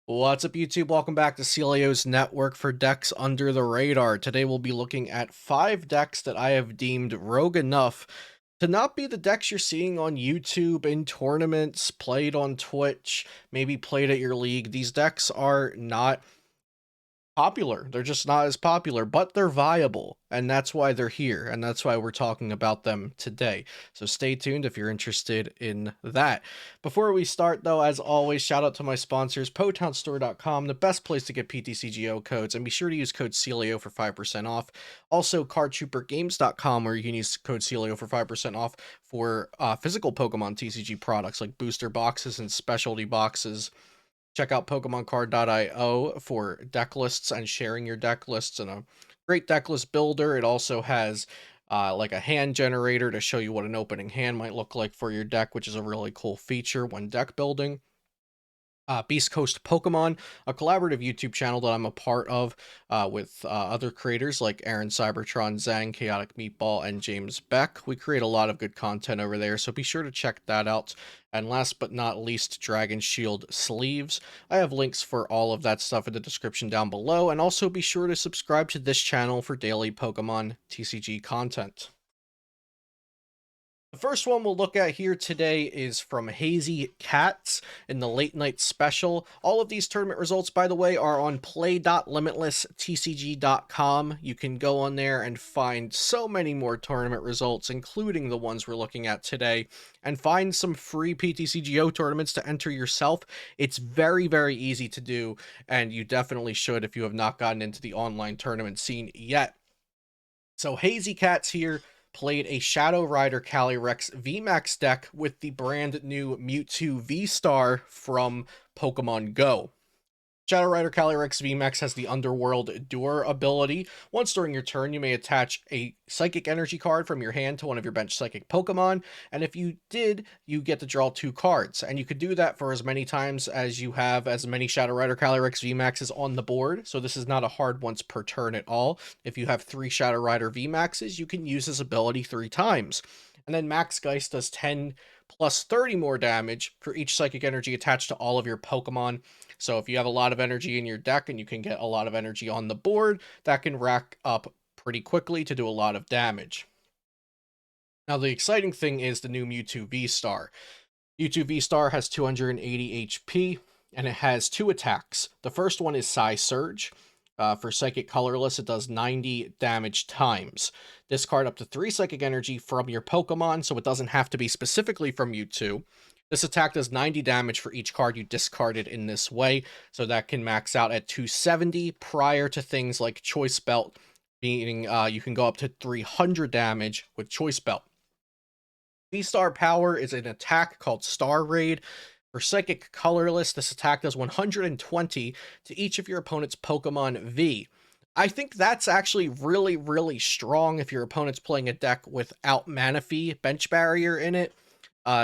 What's up, YouTube? Welcome back to Celio's Network for Decks Under the Radar. Today we'll be looking at 5 decks that I have deemed rogue enough to not be the decks you're seeing on YouTube in tournaments, played on Twitch, maybe played at your league. These decks are not popular. They're just not as popular, but they're viable, and that's why they're here, and that's why we're talking about them today. So stay tuned if you're interested in that. Before we start, though, as always, shout out to my sponsors, PotownStore.com, the best place to get PTCGO codes, and be sure to use code CELIO for 5% off. Also, CardTrooperGames.com, where you can use code CELIO for 5% off for physical Pokemon TCG products like booster boxes and specialty boxes. Check out PokemonCard.io for deck lists and sharing your deck lists and a great deck list builder. It also has like a hand generator to show you what an opening hand might look like for your deck, which is a really cool feature when deck building. Beast Coast Pokemon, a collaborative YouTube channel that I'm a part of with other creators like Aaron Cybertron, Zang, Chaotic Meatball, and James Beck. We create a lot of good content over there, so be sure to check that out. And last but not least, Dragon Shield Sleeves. I have links for all of that stuff in the description down below, and also be sure to subscribe to this channel for daily Pokemon TCG content. The first one we'll look at here today is from Hazy Cats in the Late Night Special. All of these tournament results, by the way, are on play.limitlesstcg.com. You can go on there and find so many more tournament results, including the ones we're looking at today, and find some free PTCGO tournaments to enter yourself. It's very, very easy to do, and you definitely should if you have not gotten into the online tournament scene yet. So Hazy Cats here played a Shadow Rider Calyrex VMax deck with the brand new Mewtwo VStar from Pokemon Go. Shadow Rider Calyrex VMax has the Underworld Endure ability. Once during your turn, you may attach a Psychic Energy card from your hand to one of your bench Psychic Pokemon, and if you did, you get to draw 2 cards. And you could do that for as many times as you have as many Shadow Rider Calyrex VMaxes on the board, so this is not a hard once per turn at all. If you have 3 Shadow Rider VMaxes, you can use this ability 3 times. And then Max Geist does 10 plus 30 more damage for each Psychic Energy attached to all of your Pokemon. So if you have a lot of energy in your deck and you can get a lot of energy on the board, that can rack up pretty quickly to do a lot of damage. Now the exciting thing is the new Mewtwo VStar. Mewtwo VStar has 280 HP, and it has 2 attacks. The first one is Psy Surge. For Psychic Colorless, it does 90 damage times. Discard up to 3 Psychic Energy from your Pokemon, so it doesn't have to be specifically from Mewtwo. This attack does 90 damage for each card you discarded in this way, so that can max out at 270 prior to things like Choice Belt, meaning you can go up to 300 damage with Choice Belt. V-Star Power is an attack called Star Raid. For Psychic Colorless, this attack does 120 to each of your opponent's Pokemon V. I think that's actually really, really strong if your opponent's playing a deck without Manaphy Bench Barrier in it.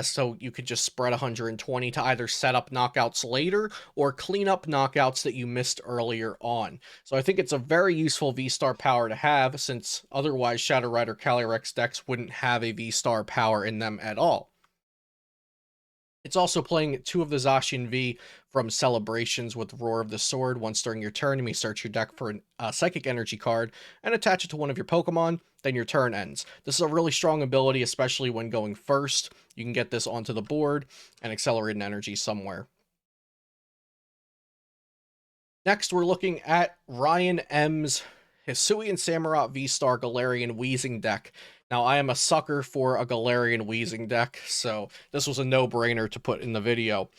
So you could just spread 120 to either set up knockouts later or clean up knockouts that you missed earlier on. So I think it's a very useful V-Star power to have, since otherwise Shadow Rider Calyrex decks wouldn't have a V-Star power in them at all. It's also playing 2 of the Zacian V from Celebrations with Roar of the Sword. Once during your turn, you may search your deck for a Psychic Energy card and attach it to one of your Pokemon, then your turn ends. This is a really strong ability, especially when going first. You can get this onto the board and accelerate an energy somewhere. Next, we're looking at Ryan M's Hisuian Samurott V-Star Galarian Weezing deck. Now, I am a sucker for a Galarian Weezing deck, so this was a no-brainer to put in the video.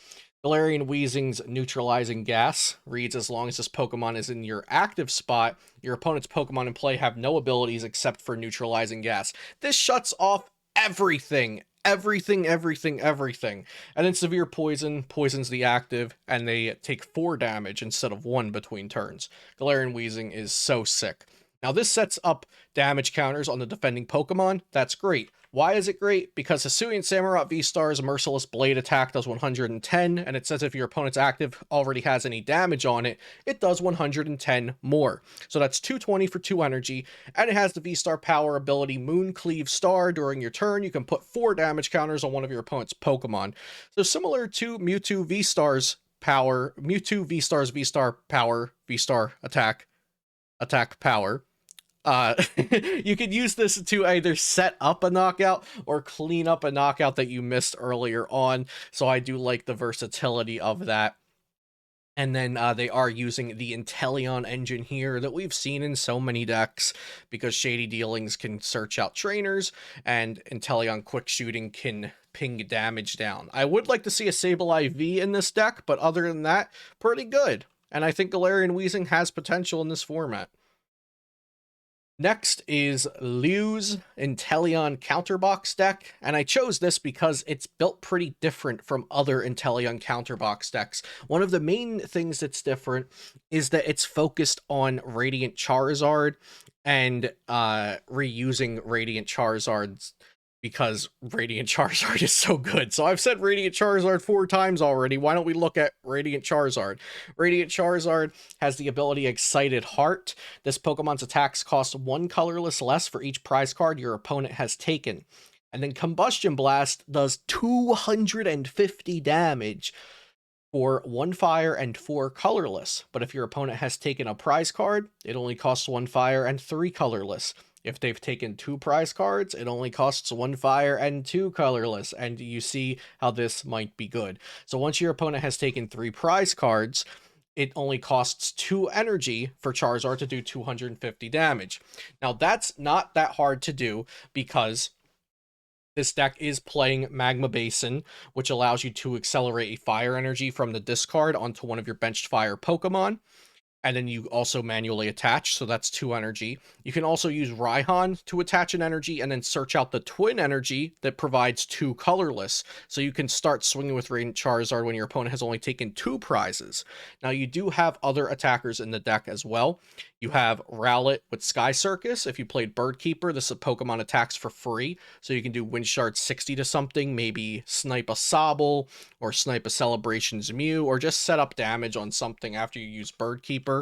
Galarian Weezing's Neutralizing Gas reads, as long as this Pokemon is in your active spot, your opponent's Pokemon in play have no abilities except for Neutralizing Gas. This shuts off everything. Everything. And then Severe Poison poisons the active, and they take 4 damage instead of 1 between turns. Galarian Weezing is so sick. Now, this sets up damage counters on the defending Pokemon. That's great. Why is it great? Because Hisuian Samurott V-Star's Merciless Blade attack does 110, and it says if your opponent's active already has any damage on it, it does 110 more. So that's 220 for 2 energy, and it has the V-Star power ability Mooncleave Star. During your turn, you can put 4 damage counters on one of your opponent's Pokemon. So similar to Mewtwo V-Star's power, Mewtwo V-Star's V-Star power, V-Star attack, attack power. You could use this to either set up a knockout or clean up a knockout that you missed earlier on. So I do like the versatility of that. And then they are using the Inteleon engine here that we've seen in so many decks because Shady Dealings can search out trainers and Inteleon Quick Shooting can ping damage down. I would like to see a Sableye V in this deck, but other than that, pretty good. And I think Galarian Weezing has potential in this format. Next is Liu's Inteleon Counterbox deck, and I chose this because it's built pretty different from other Inteleon Counterbox decks. One of the main things that's different is that it's focused on Radiant Charizard and reusing Radiant Charizards because Radiant Charizard is so good. So I've said Radiant Charizard 4 times already. Why don't we look at Radiant Charizard? Radiant Charizard has the ability Excited Heart. This Pokemon's attacks cost 1 colorless less for each prize card your opponent has taken. And then Combustion Blast does 250 damage for 1 fire and 4 colorless. But if your opponent has taken a prize card, it only costs 1 fire and 3 colorless. If they've taken 2 prize cards, it only costs 1 fire and 2 colorless, and you see how this might be good. So once your opponent has taken 3 prize cards, it only costs 2 energy for Charizard to do 250 damage. Now that's not that hard to do because this deck is playing Magma Basin, which allows you to accelerate a fire energy from the discard onto one of your benched fire Pokemon. And then you also manually attach, so that's 2 energy. You can also use Raihan to attach an energy and then search out the twin energy that provides 2 colorless. So you can start swinging with Radiant Charizard when your opponent has only taken 2 prizes. Now you do have other attackers in the deck as well. You have Rowlet with Sky Circus. If you played Birdkeeper, this Pokemon attacks for free. So you can do Windshard 60 to something, maybe snipe a Sobble or snipe a Celebrations Mew, or just set up damage on something after you use Birdkeeper.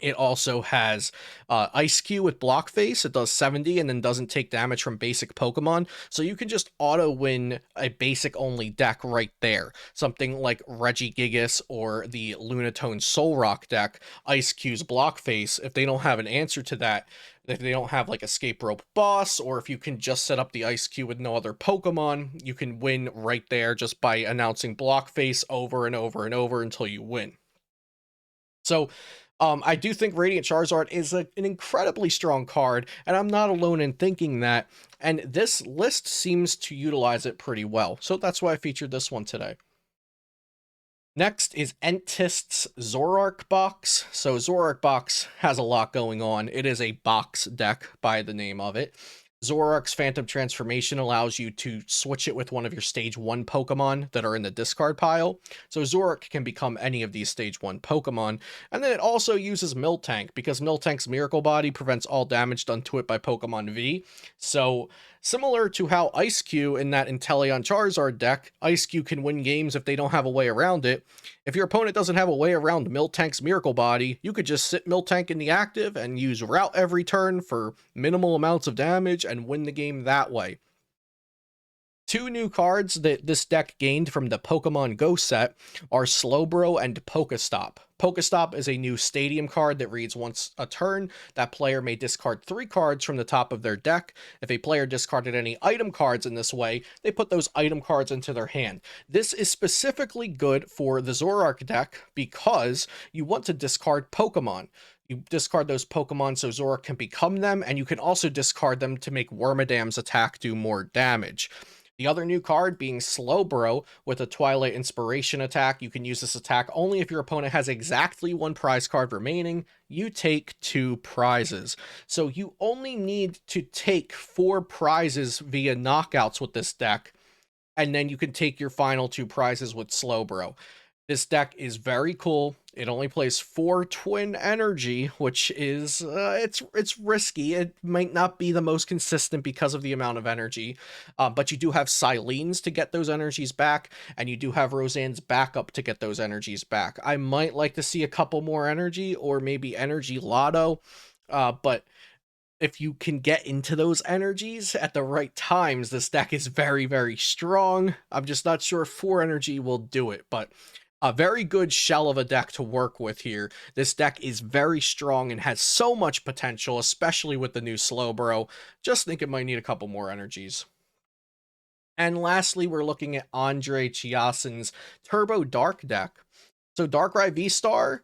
It also has Ice Cube with Block Face. It does 70 and then doesn't take damage from basic Pokemon. So you can just auto-win a basic-only deck right there. Something like Regigigas or the Lunatone Solrock deck, Ice Cube's Block Face, if they don't have an answer to that, if they don't have like Escape Rope Boss, or if you can just set up the Ice Cube with no other Pokemon, you can win right there just by announcing Block Face over and over and over until you win. So I do think Radiant Charizard is an incredibly strong card, and I'm not alone in thinking that, and this list seems to utilize it pretty well, so that's why I featured this one today. Next is Entist's Zorark Box. So Zorark Box has a lot going on. It is a box deck by the name of it. Zorark's Phantom Transformation allows you to switch it with one of your Stage 1 Pokemon that are in the discard pile. So Zorark can become any of these Stage 1 Pokemon. And then it also uses Miltank, because Miltank's Miracle Body prevents all damage done to it by Pokemon V. So similar to how Ice Cube in that Inteleon Charizard deck, Ice Cube can win games if they don't have a way around it. If your opponent doesn't have a way around Miltank's Miracle Body, you could just sit Miltank in the active and use Route every turn for minimal amounts of damage and win the game that way. 2 new cards that this deck gained from the Pokemon Go set are Slowbro and Pokestop. Pokestop is a new stadium card that reads once a turn, that player may discard 3 cards from the top of their deck. If a player discarded any item cards in this way, they put those item cards into their hand. This is specifically good for the Zorark deck because you want to discard Pokemon. You discard those Pokemon so Zorark can become them, and you can also discard them to make Wormadam's attack do more damage. The other new card being Slowbro with a Twilight Inspiration attack. You can use this attack only if your opponent has exactly 1 prize card remaining. You take 2 prizes. So you only need to take 4 prizes via knockouts with this deck, and then you can take your final 2 prizes with Slowbro. This deck is very cool. It only plays 4 twin energy, which is, it's risky. It might not be the most consistent because of the amount of energy, but you do have Silene's to get those energies back, and you do have Roseanne's backup to get those energies back. I might like to see a couple more energy, or maybe Energy Lotto, but if you can get into those energies at the right times, this deck is very, very strong. I'm just not sure if 4 energy will do it, but a very good shell of a deck to work with here. This deck is very strong and has so much potential, especially with the new Slowbro. Just think it might need a couple more energies. And lastly, we're looking at Andre Chiassen's Turbo Dark deck. So Darkrai V Star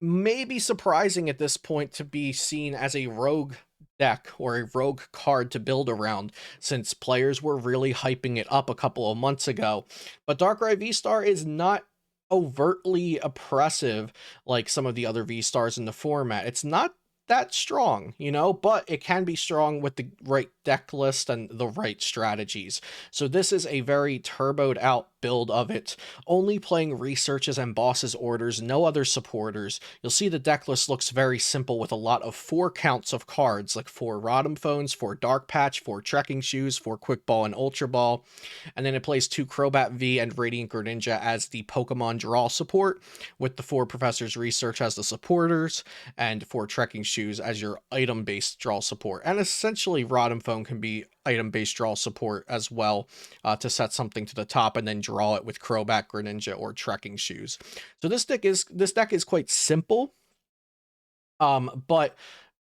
may be surprising at this point to be seen as a rogue deck or a rogue card to build around, since players were really hyping it up a couple of months ago. But Darkrai V-Star is not overtly oppressive like some of the other V-Stars in the format. It's not that strong, you know, but it can be strong with the right deck list and the right strategies. So this is a very turboed out build of it, only playing researches and bosses orders, no other supporters. You'll see the deck list looks very simple with a lot of 4 counts of cards, like 4 Rotom Phones, 4 Dark Patch, 4 Trekking Shoes, 4 Quick Ball and Ultra Ball, and then it plays 2 Crobat V and Radiant Greninja as the Pokemon draw support, with the 4 Professor's Research as the supporters, and 4 Trekking Shoes as your item-based draw support. And essentially Rotom Phone can be item-based draw support as well, to set something to the top and then draw it with Crobat, Greninja, or Trekking Shoes. So this deck is quite simple, but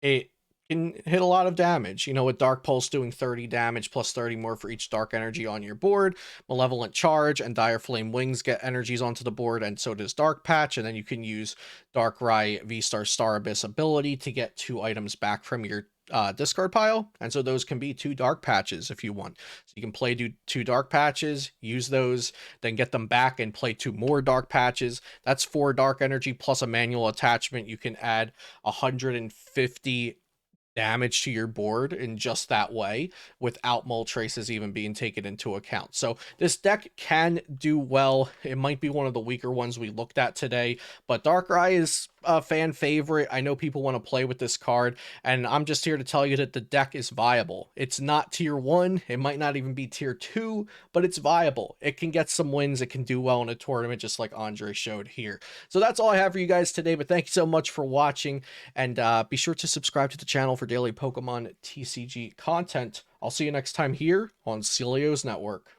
it can hit a lot of damage. You know, with Dark Pulse doing 30 damage plus 30 more for each dark energy on your board, Malevolent Charge and Dire Flame Wings get energies onto the board, and so does Dark Patch, and then you can use Darkrai V-Star Star Abyss ability to get 2 items back from your discard pile, and so those can be 2 dark patches if you want. So you can play 2 dark patches, use those, then get them back and play 2 more dark patches. That's 4 dark energy plus a manual attachment. You can add 150 damage to your board in just that way without Moltres even being taken into account. So this deck can do well. It might be one of the weaker ones we looked at today, but Darkrai is a fan favorite. I know people want to play with this card, and I'm just here to tell you that the deck is viable. It's not tier 1, it might not even be tier 2, but it's viable. It can get some wins, it can do well in a tournament just like Andre showed here. So that's all I have for you guys today, but thank you so much for watching, and be sure to subscribe to the channel for daily Pokemon TCG content. I'll see you next time here on Celio's Network.